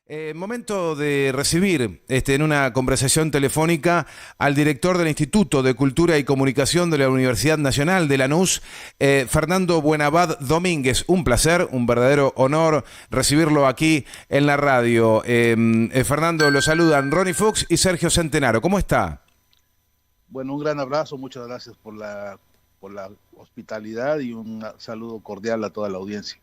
Momento de recibir en una conversación telefónica al director del Instituto de Cultura y Comunicación de la Universidad Nacional de Lanús, Fernando Buenabad Domínguez. Un placer, un verdadero honor recibirlo aquí en la radio. Fernando, lo saludan Ronnie Fuchs y Sergio Centenaro. ¿Cómo está? Bueno, un gran abrazo, muchas gracias por la hospitalidad y un saludo cordial a toda la audiencia.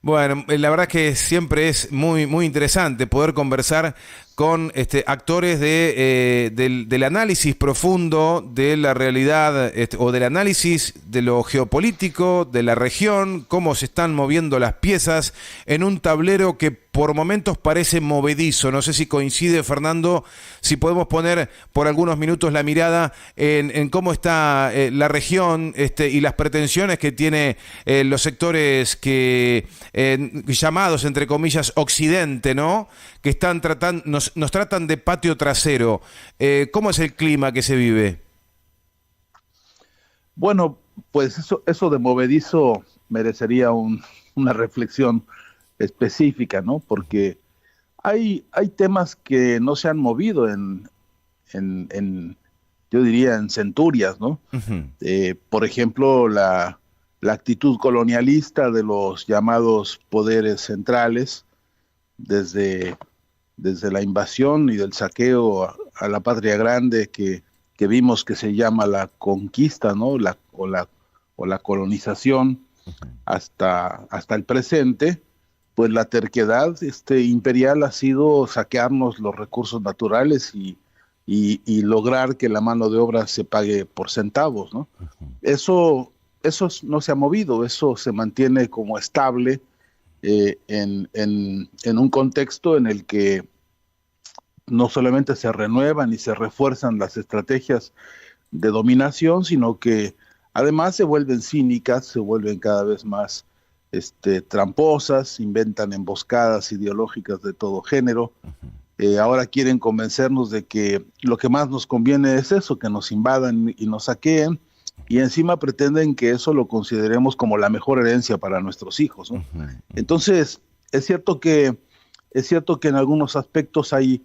Bueno, la verdad que siempre es muy interesante poder conversar con actores del análisis profundo de la realidad o del análisis de lo geopolítico, de la región, cómo se están moviendo las piezas en un tablero que por momentos parece movedizo. No sé si coincide, Fernando, si podemos poner por algunos minutos la mirada en cómo está la región y las pretensiones que tiene los sectores que llamados, entre comillas, Occidente, ¿no? Que están tratando, nos tratan de patio trasero. ¿Cómo es el clima que se vive? Bueno, pues eso de movedizo merecería una reflexión específica, ¿no? Porque hay temas que no se han movido yo diría, en centurias, ¿no? Ujú. Por ejemplo, la actitud colonialista de los llamados poderes centrales, desde, desde la invasión y del saqueo a la patria grande que vimos que se llama la conquista, ¿no? O la colonización hasta el presente, pues la terquedad imperial ha sido saquearnos los recursos naturales y lograr que la mano de obra se pague por centavos, ¿no? Eso, eso no se ha movido, eso se mantiene como estable en un contexto en el que no solamente se renuevan y se refuerzan las estrategias de dominación, sino que además se vuelven cínicas, se vuelven cada vez más tramposas, inventan emboscadas ideológicas de todo género. Ahora quieren convencernos de que lo que más nos conviene es eso, que nos invadan y nos saqueen, y encima pretenden que eso lo consideremos como la mejor herencia para nuestros hijos, ¿no? Entonces, es cierto que en algunos aspectos hay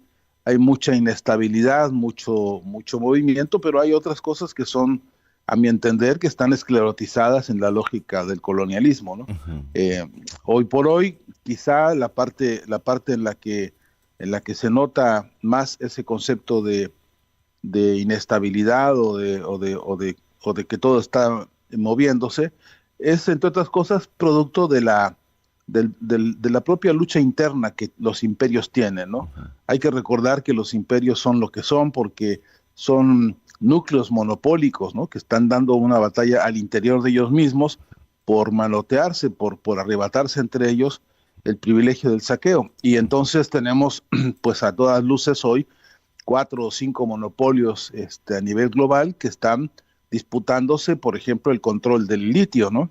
mucha inestabilidad, mucho movimiento, pero hay otras cosas que son, a mi entender, que están esclerotizadas en la lógica del colonialismo, ¿no? Eh, Hoy por hoy, quizá la parte en la que se nota más ese concepto de inestabilidad o de que todo está moviéndose, es, entre otras cosas, producto de la propia lucha interna que los imperios tienen, ¿no? Hay que recordar que los imperios son lo que son porque son núcleos monopólicos, ¿no? Que están dando una batalla al interior de ellos mismos por manotearse, por arrebatarse entre ellos el privilegio del saqueo. Y entonces tenemos, pues a todas luces hoy, 4 o 5 monopolios a nivel global que están disputándose, por ejemplo, el control del litio, ¿no?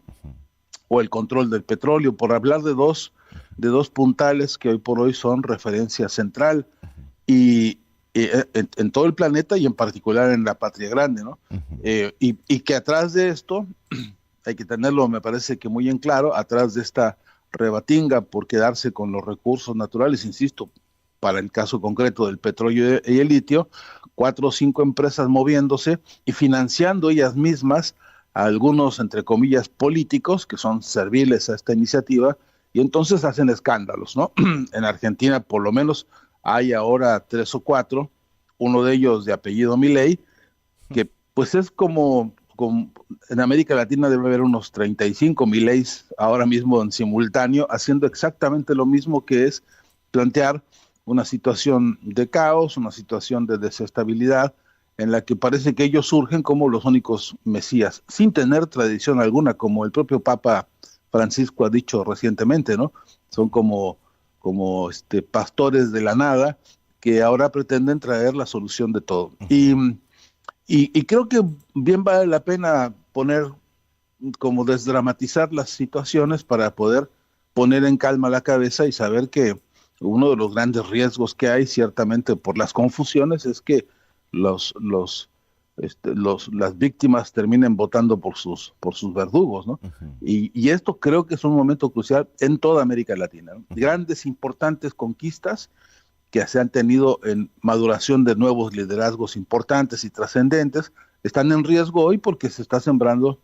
O el control del petróleo, por hablar de dos puntales que hoy por hoy son referencia central en todo el planeta y en particular en la patria grande, ¿no? Y que atrás de esto, hay que tenerlo, me parece que muy en claro, atrás de esta rebatinga por quedarse con los recursos naturales, insisto, para el caso concreto del petróleo y el litio, 4 o 5 empresas moviéndose y financiando ellas mismas a algunos, entre comillas, políticos que son serviles a esta iniciativa y entonces hacen escándalos, ¿no? En Argentina, por lo menos, hay ahora 3 o 4, uno de ellos de apellido Milei, que pues es como en América Latina debe haber unos 35 Mileis ahora mismo en simultáneo, haciendo exactamente lo mismo, que es plantear una situación de caos, una situación de desestabilidad, en la que parece que ellos surgen como los únicos mesías, sin tener tradición alguna, como el propio Papa Francisco ha dicho recientemente, ¿no? Son como pastores de la nada que ahora pretenden traer la solución de todo. Y creo que bien vale la pena poner, como desdramatizar las situaciones para poder poner en calma la cabeza y saber que uno de los grandes riesgos que hay, ciertamente por las confusiones, es que los las víctimas terminen votando por sus verdugos, ¿no? Ujú, Y esto creo que es un momento crucial en toda América Latina, ¿no? ujú, Grandes, importantes conquistas que se han tenido en maduración de nuevos liderazgos importantes y trascendentes, están en riesgo hoy porque se está sembrando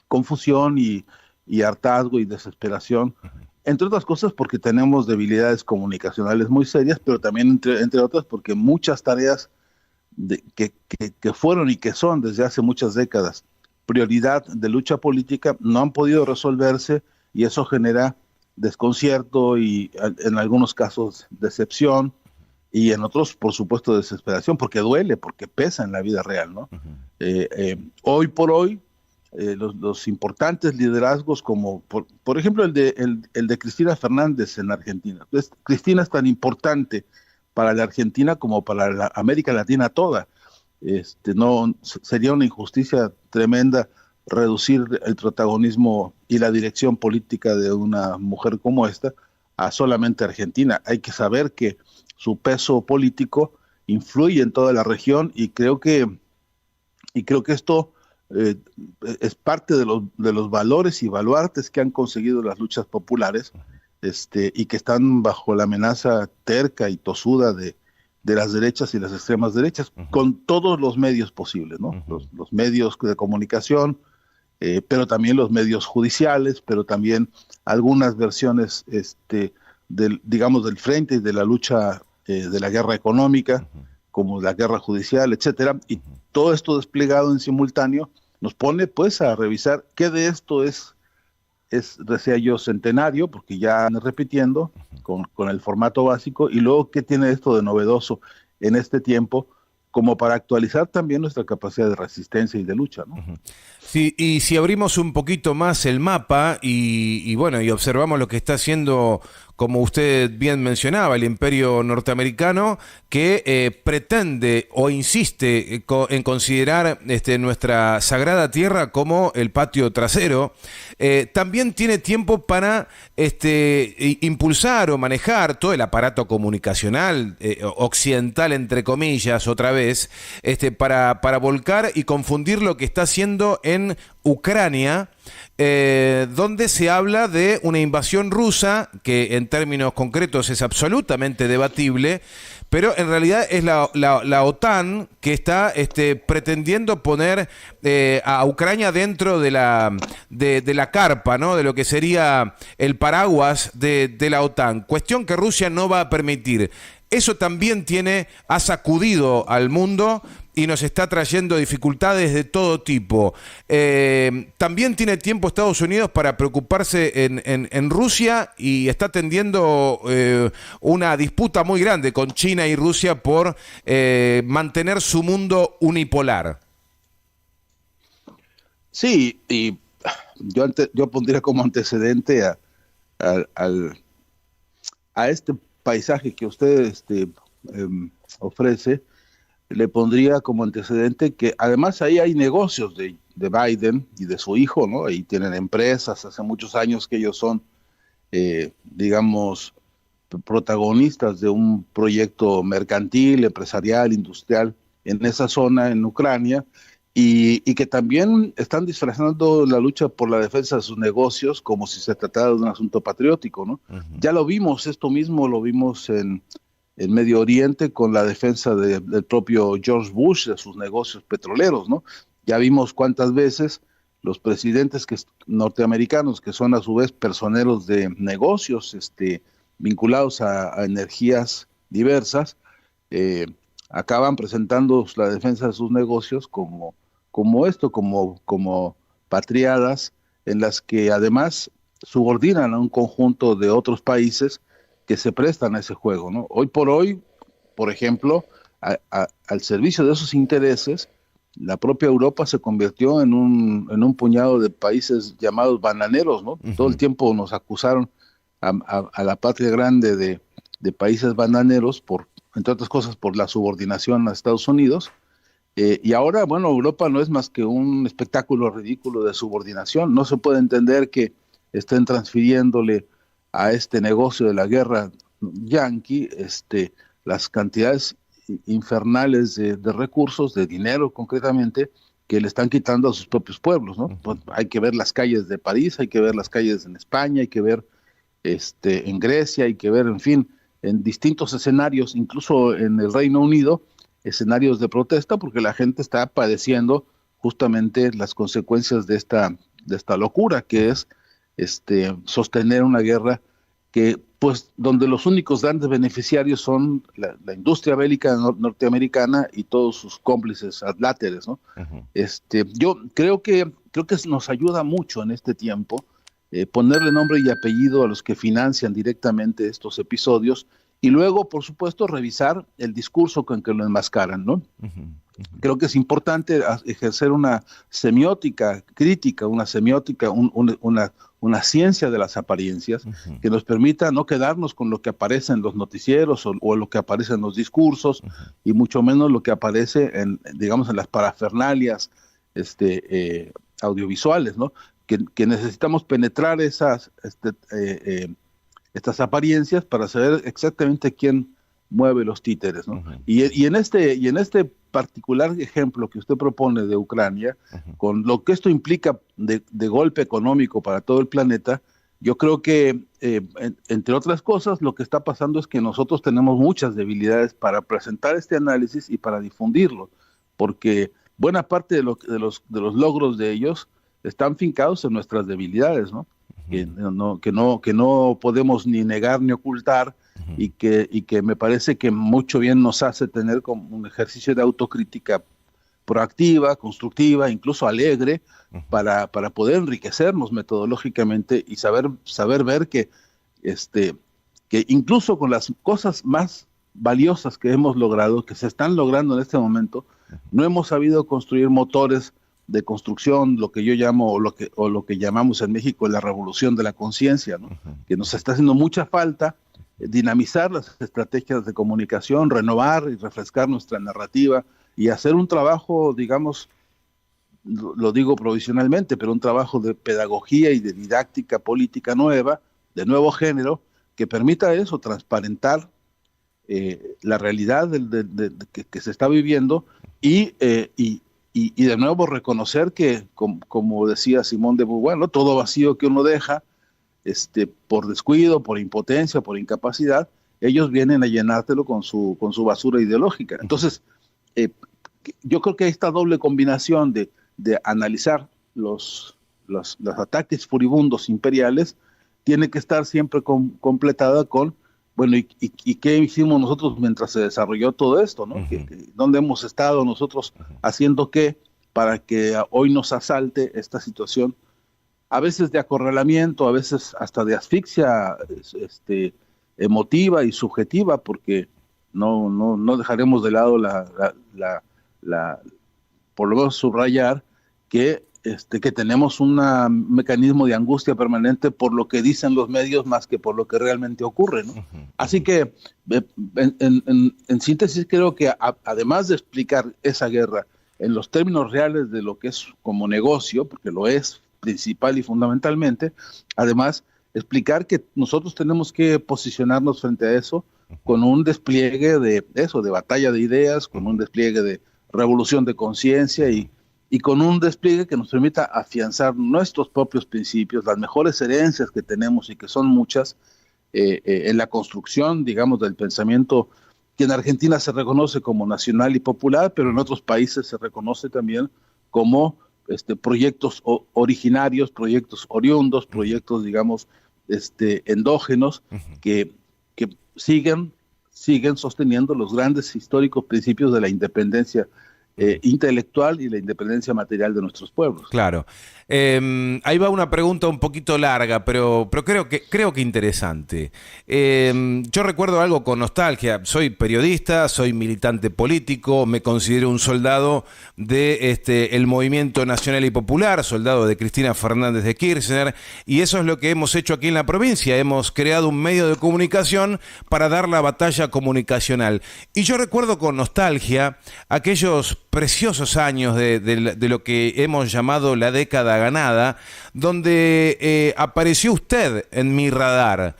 confusión y hartazgo y desesperación, ujú, entre otras cosas porque tenemos debilidades comunicacionales muy serias, pero también, entre otras, porque muchas tareas que fueron y que son desde hace muchas décadas prioridad de lucha política no han podido resolverse, y eso genera desconcierto y en algunos casos decepción, y en otros, por supuesto, desesperación, porque duele, porque pesa en la vida real, ¿no? ujú. Hoy por hoy, los importantes liderazgos como, por ejemplo, el de Cristina Fernández en Argentina. Entonces, Cristina es tan importante para la Argentina como para la América Latina toda. No, sería una injusticia tremenda reducir el protagonismo y la dirección política de una mujer como esta a solamente Argentina. Hay que saber que su peso político influye en toda la región, y creo que esto eh, es parte de los valores y baluartes que han conseguido las luchas populares, y que están bajo la amenaza terca y tosuda de las derechas y las extremas derechas, Ujú, con todos los medios posibles, ¿no? ujú, Los medios de comunicación, pero también los medios judiciales, pero también algunas versiones, digamos, del frente y de la lucha, de la guerra económica, ujú, como la guerra judicial, etcétera. Y ujú. todo esto desplegado en simultáneo nos pone pues a revisar qué de esto decía yo, centenario, porque ya han repitiendo con el formato básico, y luego qué tiene esto de novedoso en este tiempo, como para actualizar también nuestra capacidad de resistencia y de lucha, ¿no? Ujú. Sí, y si abrimos un poquito más el mapa y bueno, y observamos lo que está haciendo, como usted bien mencionaba, el imperio norteamericano, que pretende o insiste en considerar nuestra sagrada tierra como el patio trasero, también tiene tiempo para impulsar o manejar todo el aparato comunicacional occidental, entre comillas, otra vez, para volcar y confundir lo que está haciendo en Ucrania, donde se habla de una invasión rusa que en términos concretos es absolutamente debatible, pero en realidad es la OTAN que está pretendiendo poner a Ucrania dentro de la carpa, ¿no? De lo que sería el paraguas de la OTAN. Cuestión que Rusia no va a permitir. Eso también ha sacudido al mundo y nos está trayendo dificultades de todo tipo. También tiene tiempo Estados Unidos para preocuparse en Rusia, y está tendiendo una disputa muy grande con China y Rusia por mantener su mundo unipolar. Sí, y yo pondría como antecedente a, al, a este paisaje que usted ofrece, le pondría como antecedente que además ahí hay negocios de Biden y de su hijo, ¿no? Ahí tienen empresas, hace muchos años que ellos son, digamos, protagonistas de un proyecto mercantil, empresarial, industrial en esa zona, en Ucrania, y que también están disfrazando la lucha por la defensa de sus negocios como si se tratara de un asunto patriótico, ¿no? Ujú, Ya lo vimos, esto mismo lo vimos en Medio Oriente con la defensa del propio George Bush de sus negocios petroleros, ¿no? Ya vimos cuántas veces los presidentes norteamericanos, que son a su vez personeros de negocios, vinculados a energías diversas, eh, acaban presentando la defensa de sus negocios como patriadas en las que además subordinan a un conjunto de otros países que se prestan a ese juego, ¿no? Hoy por hoy, por ejemplo, al servicio de esos intereses, la propia Europa se convirtió en un puñado de países llamados bananeros, ¿no? Todo el ujú. tiempo nos acusaron a la patria grande de países bananeros, entre otras cosas, por la subordinación a Estados Unidos. Y ahora, bueno, Europa no es más que un espectáculo ridículo de subordinación. No se puede entender que estén transfiriéndole a este negocio de la guerra yanqui las cantidades infernales de recursos, de dinero concretamente, que le están quitando a sus propios pueblos, ¿no? Pues hay que ver las calles de París, hay que ver las calles en España, hay que ver en Grecia, hay que ver, en fin, en distintos escenarios, incluso en el Reino Unido, escenarios de protesta, porque la gente está padeciendo justamente las consecuencias de esta locura, que es sostener una guerra que, pues, donde los únicos grandes beneficiarios son la industria bélica norteamericana y todos sus cómplices adláteres, ¿no? Ujú. Yo creo que nos ayuda mucho en este tiempo ponerle nombre y apellido a los que financian directamente estos episodios y luego, por supuesto, revisar el discurso con que lo enmascaran, ¿no? Ujú. Creo que es importante ejercer una semiótica crítica, una semiótica, una ciencia de las apariencias Ujú. que nos permita no quedarnos con lo que aparece en los noticieros o lo que aparece en los discursos y mucho menos lo que aparece digamos, en las parafernalias audiovisuales, ¿no? Que necesitamos penetrar estas apariencias para saber exactamente quién mueve los títeres, ¿no? Ujú. Y en este particular ejemplo que usted propone de Ucrania, Ujú. con lo que esto implica de golpe económico para todo el planeta, yo creo que, entre otras cosas, lo que está pasando es que nosotros tenemos muchas debilidades para presentar este análisis y para difundirlo, porque buena parte de los logros de ellos están fincados en nuestras debilidades, ¿no? Que no podemos ni negar ni ocultar, y que me parece que mucho bien nos hace tener como un ejercicio de autocrítica proactiva, constructiva, incluso alegre, para poder enriquecernos metodológicamente y saber ver que incluso con las cosas más valiosas que hemos logrado, que se están logrando en este momento, no hemos sabido construir motores de construcción, lo que yo llamo, o lo que llamamos en México la revolución de la conciencia, ¿no? Que nos está haciendo mucha falta dinamizar las estrategias de comunicación, renovar y refrescar nuestra narrativa y hacer un trabajo, digamos, lo digo provisionalmente, pero un trabajo de pedagogía y de didáctica política nueva, de nuevo género, que permita eso, transparentar la realidad que se está viviendo y de nuevo reconocer que, como decía Simón de Beauvoir, ¿no? Todo vacío que uno deja, por descuido, por impotencia, por incapacidad, ellos vienen a llenártelo con su basura ideológica. Entonces, yo creo que esta doble combinación de analizar los ataques furibundos imperiales tiene que estar siempre completada con, bueno, ¿y qué hicimos nosotros mientras se desarrolló todo esto, ¿no? ¿Dónde hemos estado nosotros haciendo qué para que hoy nos asalte esta situación, a veces de acorralamiento, a veces hasta de asfixia emotiva y subjetiva, porque no dejaremos de lado por lo menos subrayar que tenemos un mecanismo de angustia permanente por lo que dicen los medios más que por lo que realmente ocurre, ¿no? Así que, en síntesis, creo que además de explicar esa guerra en los términos reales de lo que es como negocio, porque lo es principal y fundamentalmente, además explicar que nosotros tenemos que posicionarnos frente a eso con un despliegue de batalla de ideas, con un despliegue de revolución de conciencia y con un despliegue que nos permita afianzar nuestros propios principios, las mejores herencias que tenemos y que son muchas, en la construcción, digamos, del pensamiento que en Argentina se reconoce como nacional y popular, pero en otros países se reconoce también como proyectos originarios, proyectos oriundos, proyectos, digamos, endógenos, que siguen sosteniendo los grandes históricos principios de la independencia intelectual y la independencia material de nuestros pueblos. Claro. Ahí va una pregunta un poquito larga, pero creo que interesante. Yo recuerdo algo con nostalgia. Soy periodista, soy militante político, me considero un soldado de el movimiento nacional y popular, soldado de Cristina Fernández de Kirchner, y eso es lo que hemos hecho aquí en la provincia. Hemos creado un medio de comunicación para dar la batalla comunicacional. Y yo recuerdo con nostalgia aquellos preciosos años de lo que hemos llamado la década ganada, donde apareció usted en mi radar,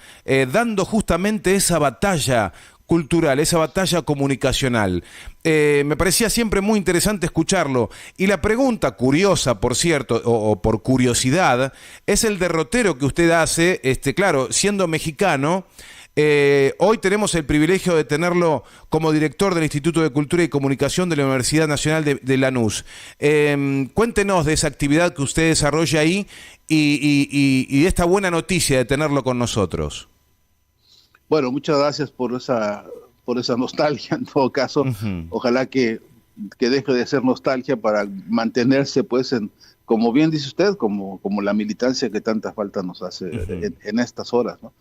dando justamente esa batalla cultural, esa batalla comunicacional. Me parecía siempre muy interesante escucharlo. Y la pregunta curiosa, por cierto, o por curiosidad, es el derrotero que usted hace, claro, siendo mexicano. Hoy tenemos el privilegio de tenerlo como director del Instituto de Cultura y Comunicación de la Universidad Nacional de Lanús. Cuéntenos de esa actividad que usted desarrolla ahí y de esta buena noticia de tenerlo con nosotros. Bueno, muchas gracias por esa nostalgia. En todo caso, ojalá que deje de ser nostalgia para mantenerse, pues, como bien dice usted, como la militancia que tanta falta nos hace en estas horas, ¿no?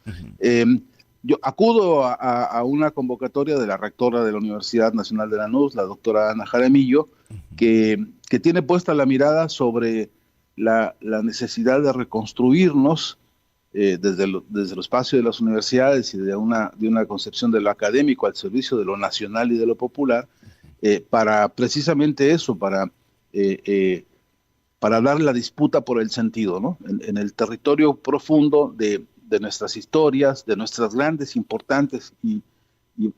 Yo acudo a una convocatoria de la rectora de la Universidad Nacional de Lanús, la doctora Ana Jaramillo, que tiene puesta la mirada sobre la necesidad de reconstruirnos desde el espacio de las universidades y de una concepción de lo académico al servicio de lo nacional y de lo popular, para precisamente eso, para dar la disputa por el sentido, ¿no? En el territorio profundo de nuestras historias, de nuestras grandes, importantes y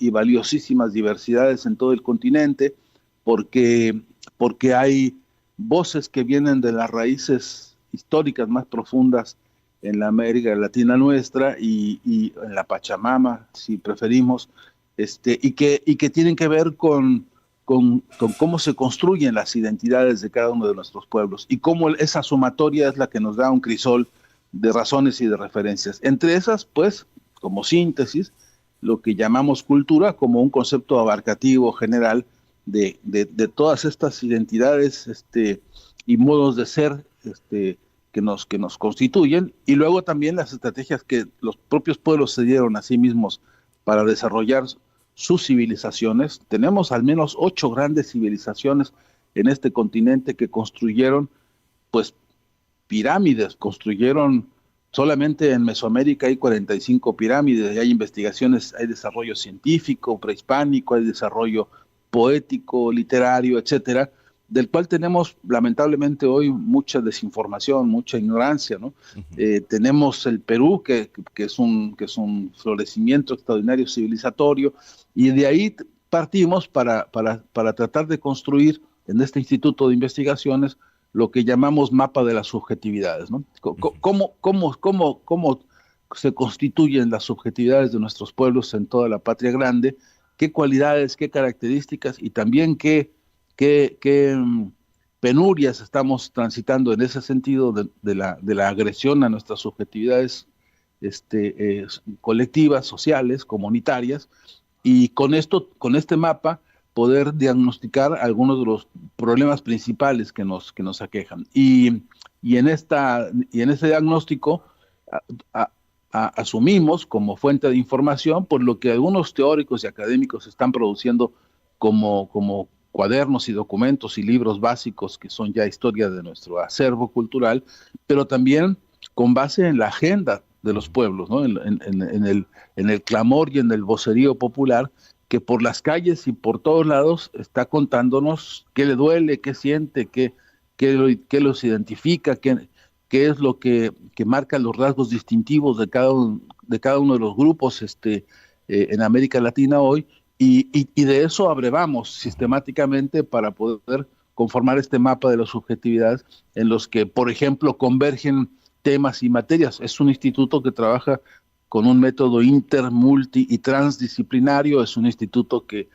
valiosísimas diversidades en todo el continente, porque hay voces que vienen de las raíces históricas más profundas en la América Latina nuestra y en la Pachamama, si preferimos, y que tienen que ver con cómo se construyen las identidades de cada uno de nuestros pueblos y cómo esa sumatoria es la que nos da un crisol de razones y de referencias. Entre esas, pues, como síntesis, lo que llamamos cultura como un concepto abarcativo general de todas estas identidades y modos de ser que nos constituyen, y luego también las estrategias que los propios pueblos se dieron a sí mismos para desarrollar sus civilizaciones. Tenemos al menos 8 grandes civilizaciones en este continente que construyeron, pues, pirámides, construyeron solamente en Mesoamérica hay 45 pirámides, y hay investigaciones, hay desarrollo científico, prehispánico, hay desarrollo poético, literario, etcétera, del cual tenemos lamentablemente hoy mucha desinformación, mucha ignorancia, ¿no? Tenemos el Perú, que es un florecimiento extraordinario civilizatorio, y de ahí partimos para tratar de construir en este Instituto de Investigaciones lo que llamamos mapa de las subjetividades, ¿no? ¿Cómo se constituyen las subjetividades de nuestros pueblos en toda la patria grande? ¿Qué cualidades, qué características y también qué penurias estamos transitando en ese sentido de la agresión a nuestras subjetividades colectivas, sociales, comunitarias? Y con este mapa poder diagnosticar algunos de los problemas principales que nos aquejan. Y en ese diagnóstico asumimos como fuente de información por lo que algunos teóricos y académicos están produciendo como cuadernos y documentos y libros básicos que son ya historia de nuestro acervo cultural, pero también con base en la agenda de los pueblos, ¿no? en el clamor y en el vocerío popular, que por las calles y por todos lados está contándonos qué le duele, qué siente, qué los identifica, qué es lo que marca los rasgos distintivos de cada uno de los grupos en América Latina hoy, y de eso abrevamos sistemáticamente para poder conformar este mapa de las subjetividades en los que, por ejemplo, convergen temas y materias. Es un instituto que trabaja con un método inter, multi y transdisciplinario. Es un instituto que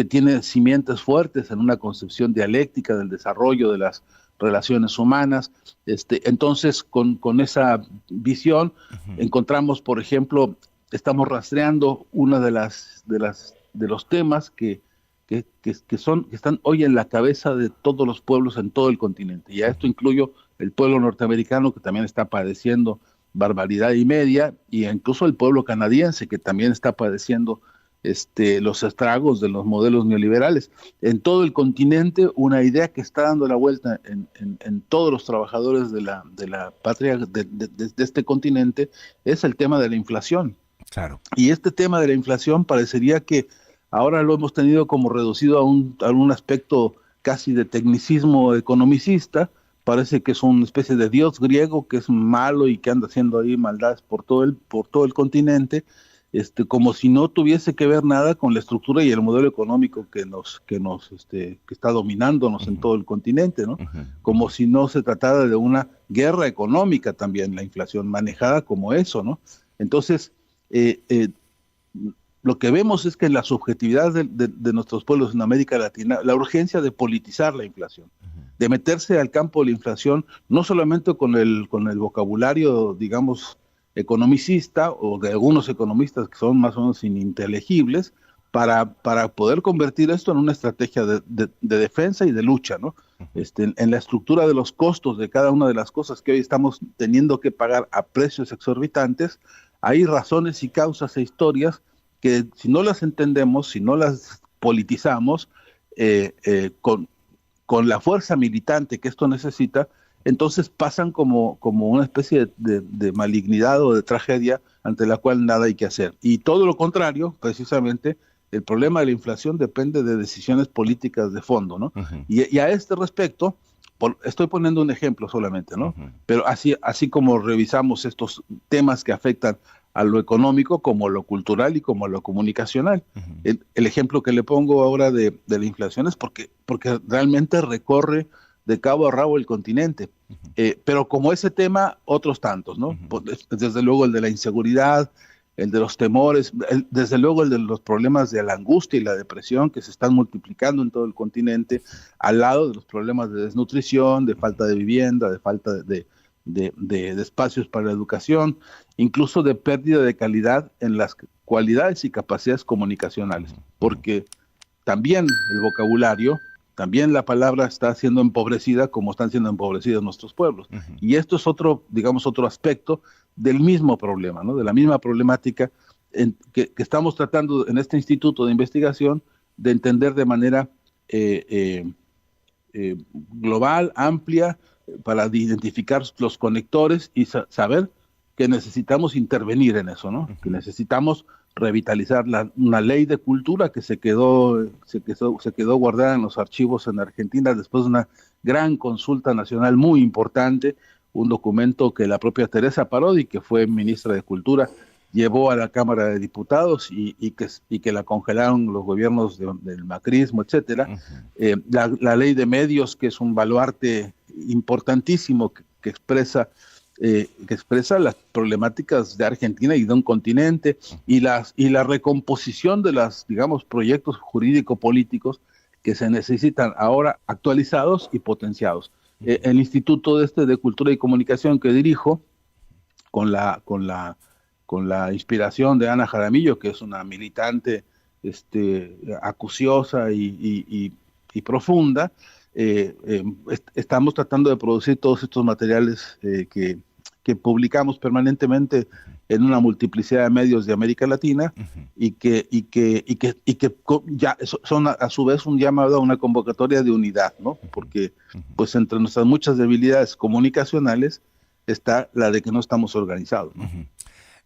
tiene simientes fuertes en una concepción dialéctica del desarrollo de las relaciones humanas. Entonces, con esa visión, encontramos, por ejemplo, estamos rastreando una de los temas que están hoy en la cabeza de todos los pueblos en todo el continente. Y a esto incluyo el pueblo norteamericano, que también está padeciendo barbaridad y media, y incluso el pueblo canadiense, que también está padeciendo los estragos de los modelos neoliberales. En todo el continente, una idea que está dando la vuelta en todos los trabajadores de la patria de este continente es el tema de la inflación. Claro. Y este tema de la inflación parecería que ahora lo hemos tenido como reducido a un aspecto casi de tecnicismo economicista. Parece que es una especie de dios griego que es malo y que anda haciendo ahí maldades por todo el continente. como si no tuviese que ver nada con la estructura y el modelo económico que está dominándonos en todo el continente, ¿no? Como si no se tratara de una guerra económica también, la inflación manejada como eso, ¿no? Entonces, lo que vemos es que en la subjetividad de nuestros pueblos en América Latina, la urgencia de politizar la inflación, de meterse al campo de la inflación, no solamente con el vocabulario, digamos, economicista o de algunos economistas que son más o menos ininteligibles, para poder convertir esto en una estrategia de defensa y de lucha, ¿no? En la estructura de los costos de cada una de las cosas que hoy estamos teniendo que pagar a precios exorbitantes, hay razones y causas e historias que si no las entendemos, si no las politizamos, con la fuerza militante que esto necesita, entonces pasan como una especie de malignidad o de tragedia ante la cual nada hay que hacer. Y todo lo contrario, precisamente, el problema de la inflación depende de decisiones políticas de fondo, ¿no? Y a este respecto, estoy poniendo un ejemplo solamente, ¿no? Pero así como revisamos estos temas que afectan a lo económico, como lo cultural y como lo comunicacional. El ejemplo que le pongo ahora de la inflación es porque realmente recorre de cabo a rabo el continente. Pero como ese tema, otros tantos, ¿no? Desde luego el de la inseguridad, el de los temores, desde luego el de los problemas de la angustia y la depresión que se están multiplicando en todo el continente, al lado de los problemas de desnutrición, de falta de vivienda, de falta de espacios para la educación, incluso de pérdida de calidad en las cualidades y capacidades comunicacionales, porque también el vocabulario, también la palabra está siendo empobrecida como están siendo empobrecidos nuestros pueblos. Y esto es otro aspecto del mismo problema, ¿no? De la misma problemática que estamos tratando en este instituto de investigación de entender de manera global, amplia, para identificar los conectores y saber que necesitamos intervenir en eso, ¿no? Que necesitamos revitalizar una ley de cultura que se quedó guardada en los archivos en Argentina después de una gran consulta nacional muy importante, un documento que la propia Teresa Parodi, que fue ministra de Cultura, llevó a la Cámara de Diputados y que la congelaron los gobiernos del macrismo, etcétera. La ley de medios, que es un baluarte importantísimo que expresa las problemáticas de Argentina y de un continente, y la recomposición de las, digamos, proyectos jurídico-políticos que se necesitan ahora actualizados y potenciados. El Instituto de Cultura y Comunicación que dirijo, con la inspiración de Ana Jaramillo, que es una militante acuciosa y profunda, estamos tratando de producir todos estos materiales que publicamos permanentemente en una multiplicidad de medios de América Latina, y que ya son a su vez un llamado a una convocatoria de unidad, ¿no? Porque pues entre nuestras muchas debilidades comunicacionales está la de que no estamos organizados, ¿no?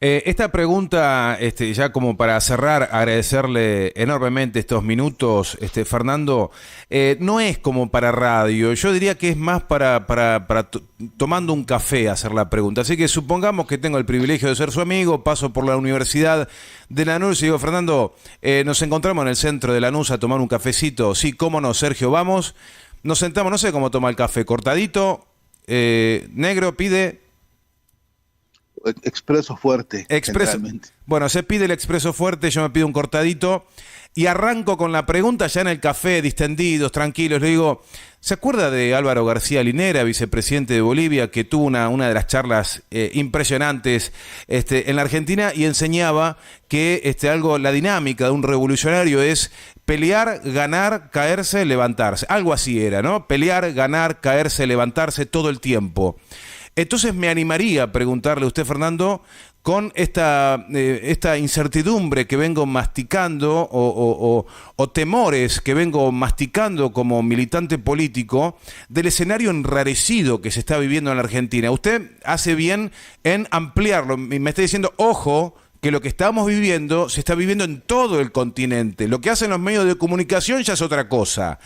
Esta pregunta, ya como para cerrar, agradecerle enormemente estos minutos, Fernando, no es como para radio, yo diría que es más para tomando un café hacer la pregunta. Así que supongamos que tengo el privilegio de ser su amigo, paso por la Universidad de Lanús y digo, Fernando, nos encontramos en el centro de Lanús a tomar un cafecito. Sí, cómo no, Sergio, vamos. Nos sentamos, no sé cómo toma el café, cortadito, negro, pide... Expreso fuerte. Bueno, se pide el expreso fuerte, yo me pido un cortadito y arranco con la pregunta ya en el café, distendidos, tranquilos. Le digo, ¿se acuerda de Álvaro García Linera, vicepresidente de Bolivia, que tuvo una de las charlas impresionantes en la Argentina y enseñaba que la dinámica de un revolucionario es pelear, ganar, caerse, levantarse? Algo así era, ¿no? Pelear, ganar, caerse, levantarse todo el tiempo. Entonces me animaría a preguntarle a usted, Fernando, con esta incertidumbre que vengo masticando o temores que vengo masticando como militante político del escenario enrarecido que se está viviendo en la Argentina. Usted hace bien en ampliarlo. Me está diciendo, ojo, que lo que estamos viviendo se está viviendo en todo el continente. Lo que hacen los medios de comunicación ya es otra cosa.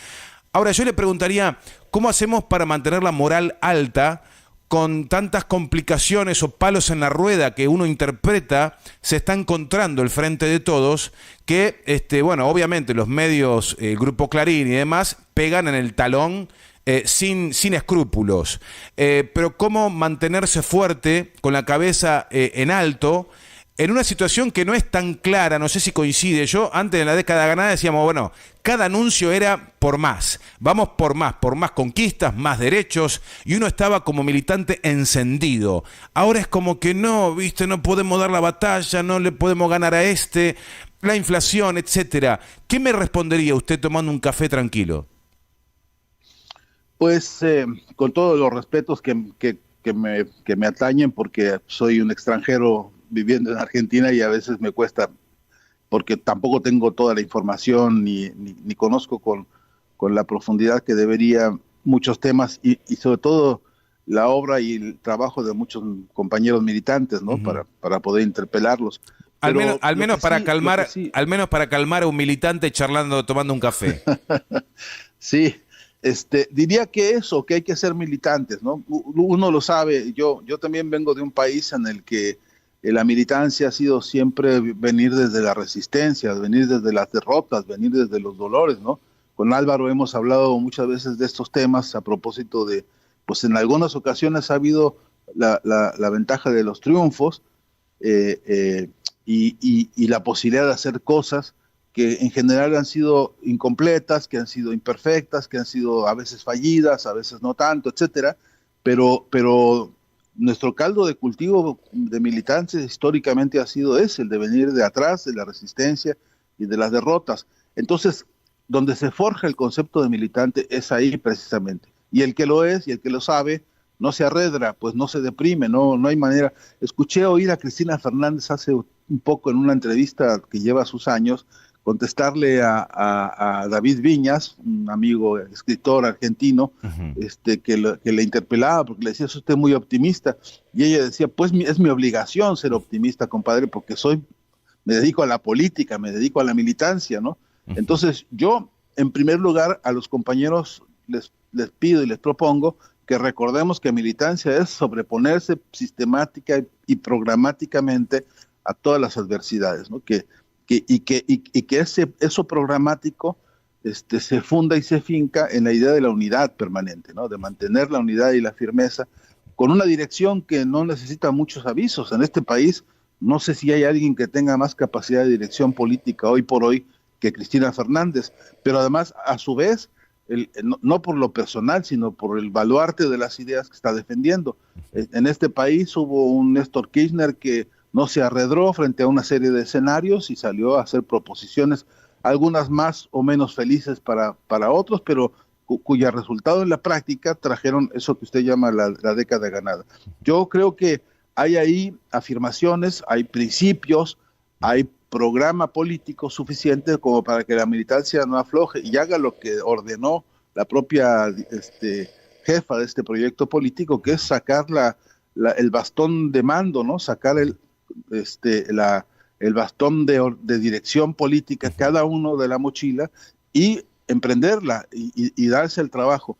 Ahora, yo le preguntaría, ¿cómo hacemos para mantener la moral alta con tantas complicaciones o palos en la rueda que uno interpreta, se está encontrando el Frente de Todos, que, bueno, obviamente los medios, el Grupo Clarín y demás, pegan en el talón sin escrúpulos. Pero cómo mantenerse fuerte, con la cabeza en alto, en una situación que no es tan clara, no sé si coincide. Yo, antes de la década ganada, decíamos, bueno, cada anuncio era por más, vamos por más conquistas, más derechos, y uno estaba como militante encendido. Ahora es como que no, viste, no podemos dar la batalla, no le podemos ganar a la inflación, etcétera. ¿Qué me respondería usted tomando un café tranquilo? Pues con todos los respetos que me atañen, porque soy un extranjero viviendo en Argentina y a veces me cuesta, porque tampoco tengo toda la información ni conozco con la profundidad que debería muchos temas y sobre todo la obra y el trabajo de muchos compañeros militantes, ¿no? Uh-huh. Para poder interpelarlos. Al menos para calmar a un militante charlando, tomando un café. Sí, diría que hay que ser militantes, ¿no? Uno lo sabe, yo también vengo de un país en el que la militancia ha sido siempre venir desde la resistencia, venir desde las derrotas, venir desde los dolores, ¿no? Con Álvaro hemos hablado muchas veces de estos temas a propósito de, pues en algunas ocasiones ha habido la ventaja de los triunfos y la posibilidad de hacer cosas que en general han sido incompletas, que han sido imperfectas, que han sido a veces fallidas, a veces no tanto, etcétera, pero nuestro caldo de cultivo de militancia históricamente ha sido ese, el de venir de atrás, de la resistencia y de las derrotas. Entonces, donde se forja el concepto de militante es ahí precisamente. Y el que lo es y el que lo sabe no se arredra, pues no se deprime, no hay manera. Escuché oír a Cristina Fernández hace un poco en una entrevista que lleva sus años, contestarle a David Viñas, un amigo escritor argentino, uh-huh. que le interpelaba porque le decía, es usted muy optimista, y ella decía, pues es mi obligación ser optimista, compadre, porque me dedico a la política, me dedico a la militancia, ¿no? Uh-huh. Entonces yo, en primer lugar, a los compañeros les pido y les propongo que recordemos que militancia es sobreponerse sistemática y programáticamente a todas las adversidades, ¿no? Que eso programático se funda y se finca en la idea de la unidad permanente, ¿no? De mantener la unidad y la firmeza con una dirección que no necesita muchos avisos. En este país no sé si hay alguien que tenga más capacidad de dirección política hoy por hoy que Cristina Fernández, pero además a su vez, no por lo personal, sino por el baluarte de las ideas que está defendiendo. En este país hubo un Néstor Kirchner que no se arredró frente a una serie de escenarios y salió a hacer proposiciones, algunas más o menos felices para otros, pero cuya resultado en la práctica trajeron eso que usted llama la década ganada. Yo creo que hay ahí afirmaciones, hay principios, hay programa político suficiente como para que la militancia no afloje y haga lo que ordenó la propia jefa de este proyecto político, que es sacar el bastón de mando, ¿no? Sacar el bastón de dirección política, cada uno de la mochila, y emprenderla y darse el trabajo,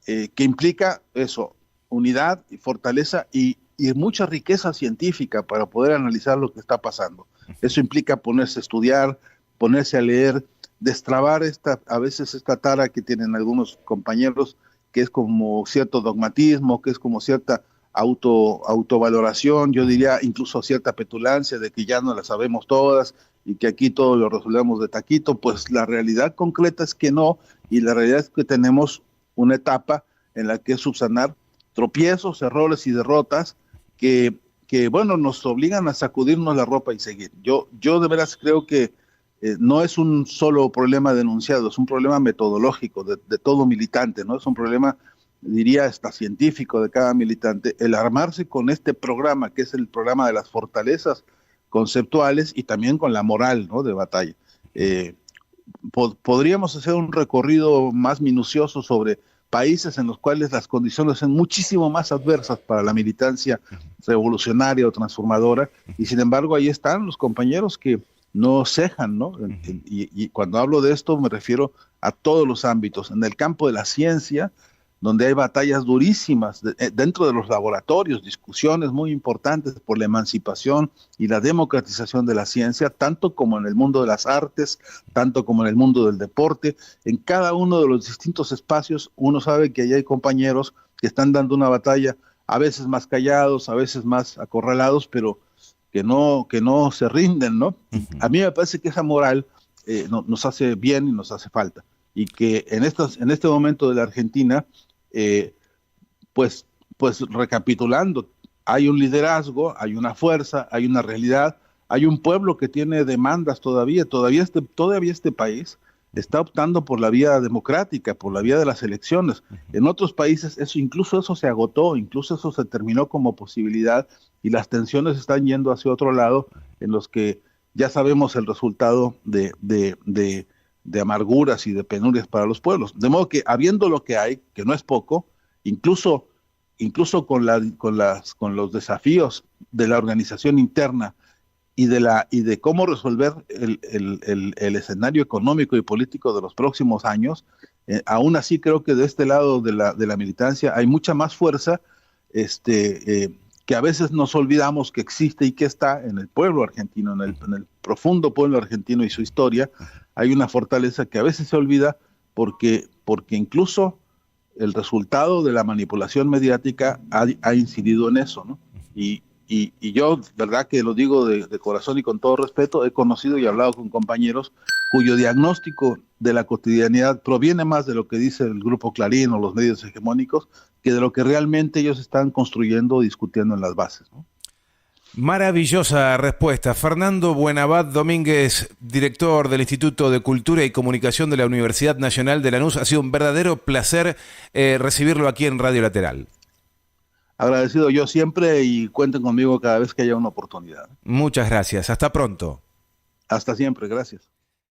que implica eso, unidad y fortaleza y mucha riqueza científica para poder analizar lo que está pasando. Eso implica ponerse a estudiar, ponerse a leer, destrabar a veces esta tara que tienen algunos compañeros, que es como cierto dogmatismo, que es como cierta autovaloración, yo diría incluso cierta petulancia de que ya no la sabemos todas y que aquí todo lo resolvemos de taquito. Pues la realidad concreta es que no, y la realidad es que tenemos una etapa en la que subsanar tropiezos, errores y derrotas que bueno, nos obligan a sacudirnos la ropa y seguir. Yo de veras creo que no es un solo problema denunciado, es un problema metodológico de todo militante, ¿no? Es un problema, diría hasta científico, de cada militante, el armarse con este programa, que es el programa de las fortalezas conceptuales y también con la moral, ¿no? De batalla. Podríamos hacer un recorrido más minucioso sobre países en los cuales las condiciones son muchísimo más adversas para la militancia revolucionaria o transformadora, y sin embargo ahí están los compañeros que no cejan, ¿no? Y cuando hablo de esto me refiero a todos los ámbitos. En el campo de la ciencia, donde hay batallas durísimas dentro de los laboratorios, discusiones muy importantes por la emancipación y la democratización de la ciencia, tanto como en el mundo de las artes, tanto como en el mundo del deporte. En cada uno de los distintos espacios uno sabe que ahí hay compañeros que están dando una batalla, a veces más callados, a veces más acorralados, pero que no se rinden, ¿no? Y a mí me parece que esa moral nos hace bien y nos hace falta. Y que en este momento de la Argentina, eh, pues, pues recapitulando, hay un liderazgo, hay una fuerza, hay una realidad, hay un pueblo que tiene demandas todavía este país está optando por la vía democrática, por la vía de las elecciones. En otros países incluso eso se agotó, incluso eso se terminó como posibilidad y las tensiones están yendo hacia otro lado en los que ya sabemos el resultado de amarguras y de penurias para los pueblos. De modo que habiendo lo que hay, que no es poco, incluso, incluso con los desafíos de la organización interna y de cómo resolver el escenario económico y político de los próximos años, aún así creo que de este lado de la militancia hay mucha más fuerza, que a veces nos olvidamos que existe y que está en el pueblo argentino, en el profundo pueblo argentino y su historia. Hay una fortaleza que a veces se olvida porque incluso el resultado de la manipulación mediática ha incidido en eso, ¿no? Y yo, verdad que lo digo de corazón y con todo respeto, he conocido y hablado con compañeros cuyo diagnóstico de la cotidianidad proviene más de lo que dice el Grupo Clarín o los medios hegemónicos que de lo que realmente ellos están construyendo o discutiendo en las bases, ¿no? Maravillosa respuesta. Fernando Buenabad Domínguez, director del Instituto de Cultura y Comunicación de la Universidad Nacional de Lanús. Ha sido un verdadero placer recibirlo aquí en Radio Lateral. Agradecido yo siempre y cuenten conmigo cada vez que haya una oportunidad. Muchas gracias. Hasta pronto. Hasta siempre, gracias.